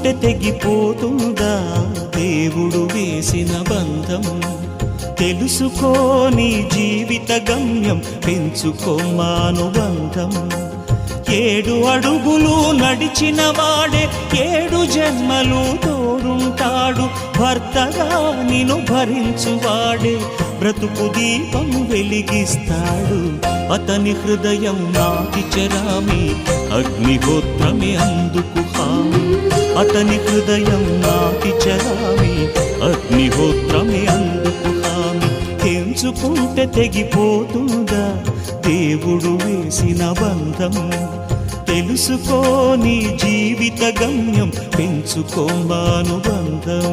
తెలుసుకుంటే తెగిపోతుందా దేవుడు వేసిన బంధం? తెలుసుకోని జీవిత గమ్యం, పెంచుకోమానుబంధం. 7 అడుగులు నడిచిన వాడే 7 జన్మలు తోడుంటాడు. భర్తగా నిన్ను భరించువాడే బ్రతుకు దీపం వెలిగిస్తాడు. అతని హృదయం నాటి చెరామి, అగ్నిహోత్రమే అందుకు హామీ. అతని హృదయం నాటి చెరామి, అగ్నిహోత్రమే అందుకు హామీ. తెంచుకుంటే తెగిపోతుందా దేవుడు వేసిన బంధం? తెలుసుకోని జీవిత గమ్యం, పెంచుకోమానుబంధం.